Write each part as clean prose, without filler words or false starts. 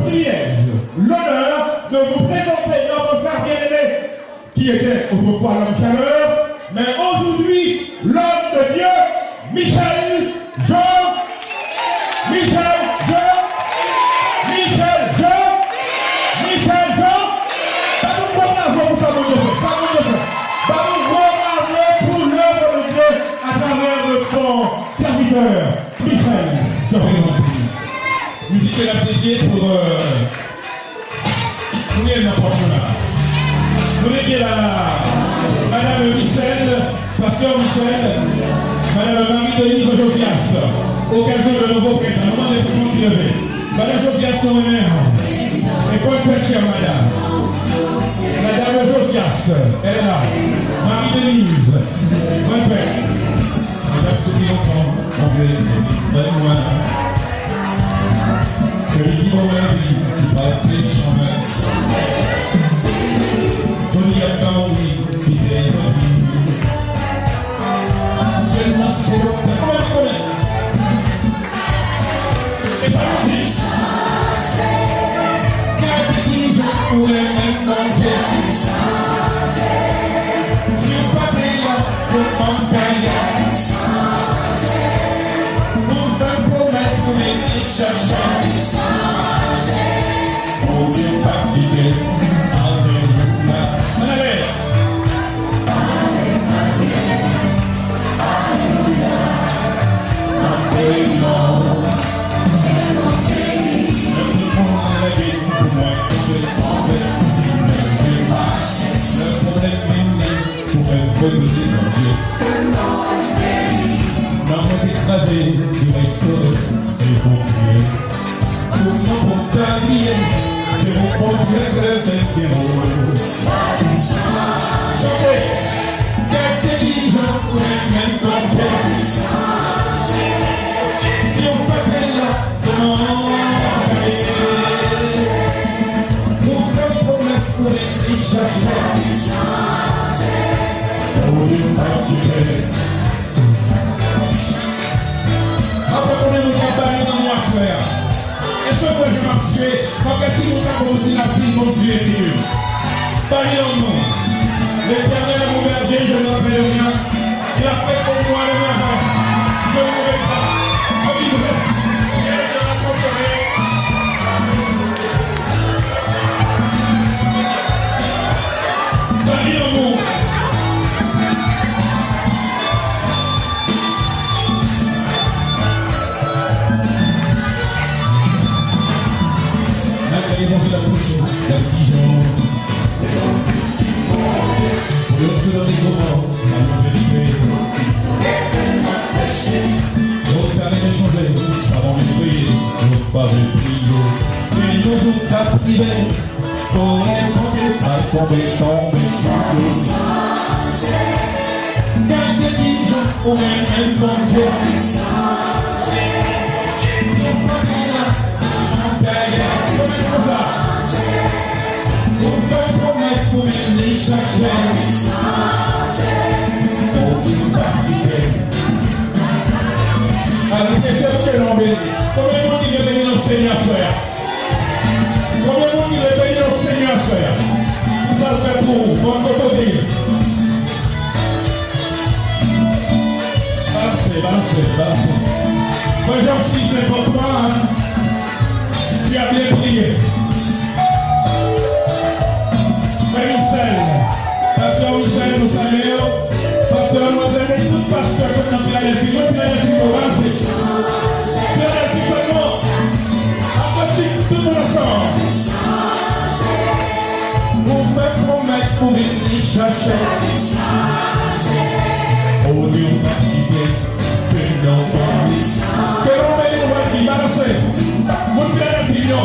le privilège, l'honneur de vous présenter notre frère bien-aimé qui était autrefois l'homme chaleur, mais aujourd'hui l'homme de Dieu, Michel Jean. Ça nous prend pour ça, mon Dieu. Ça nous prend pour l'œuvre de Dieu à travers son serviteur, Michel Jean. Musique et la plaisir pour n'importe là. Vous êtes là, Madame Michel, Pasteur Michel, Madame Marie-Denise Josias, occasion de nouveau printemps, moment des personnes qui levaient. Madame Josias, son honneur. Et bonne fête, chère Madame. Madame Josias, elle est là. Marie-Denise, bonne fête. Madame, ceux qui l'entendent, on veut, moi. Celui qui m'a vie, qui va appeler chemin. Jolie à Paris, qui est revenu. Je ne sais pas comment le connaître. Et ça me dit. Qu'est-ce que pour les mêmes manger? Si on pas là, on manque d'ailleurs. Pour faire promesse, pour les chercher. C'est mon projet de héros. Quelques gens pour les mêmes compter. Si on peut là, comment pour faire promesse pour les chercher. Pour une partie. Après qu'on ait nos campagnes dans nos affaires. Est-ce que je marche quand tout le monde a dit la fille, mon Dieu est Dieu. Parlons-nous. L'Éternel a ouvert Dieu, je n'en fais rien. Il a fait pour moi le matin. Je ne vais pas. Je vivrai. Et je raconterai. Parlons-nous. Et bon, c'est la bouche d'un pigeon. Pour le seul des moments, la vérité. L'autre année d'échanger, nous savons les briller, nous pas de plier. Mais nous sommes captivés, pour les monter, à tomber sans message. Garde des pigeons, on est même bon Dieu. Pour faire promesse pour venir chercher. Pour une partie. Alors, qu'est-ce que l'on veut? Combien de monde qui veut venir au Seigneur, soeur? Combien de monde qui veut venir au Seigneur, soeur? Ça le fait pour vous, votre côté. Balancez. Moi, j'en suis 53, hein? Tu as bien prié. Frère Michel, Pasteur Michel, nous saluons. Pasteur, nous aimons tout pasteur comme dans la vie. Nous tirons les filles tirez les filles seulement. Attention, tout le monde ensemble. Pour faire promesse pour venir chercher. Oh Dieu, m'a quitté. Que l'on va. Que l'on va y voir qui balancer. Vous tirez les filles.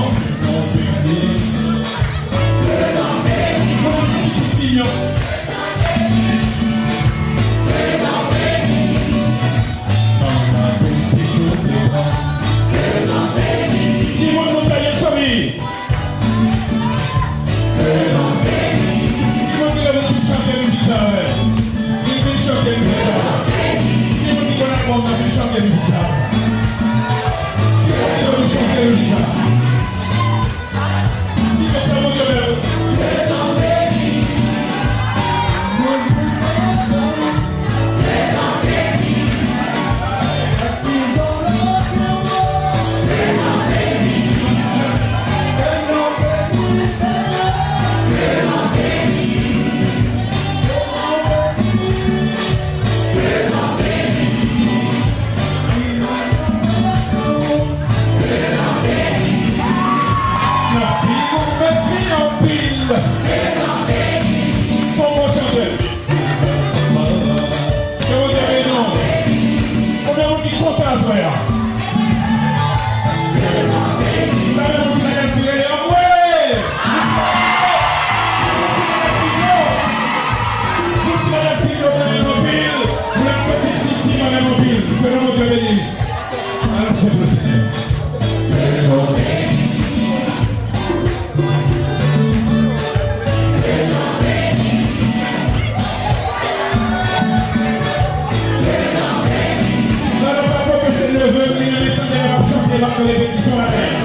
parce que les petits sont la peine.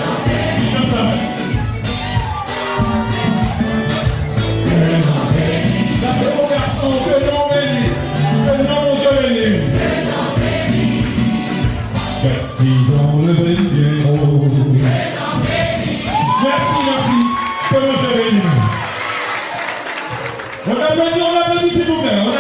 Ensemble. Là, c'est mon garçon, que non béni. Que non, mon Dieu béni. Baptisons le béni. Merci, merci. Que mon Dieu béni. On applaudit, s'il vous plaît.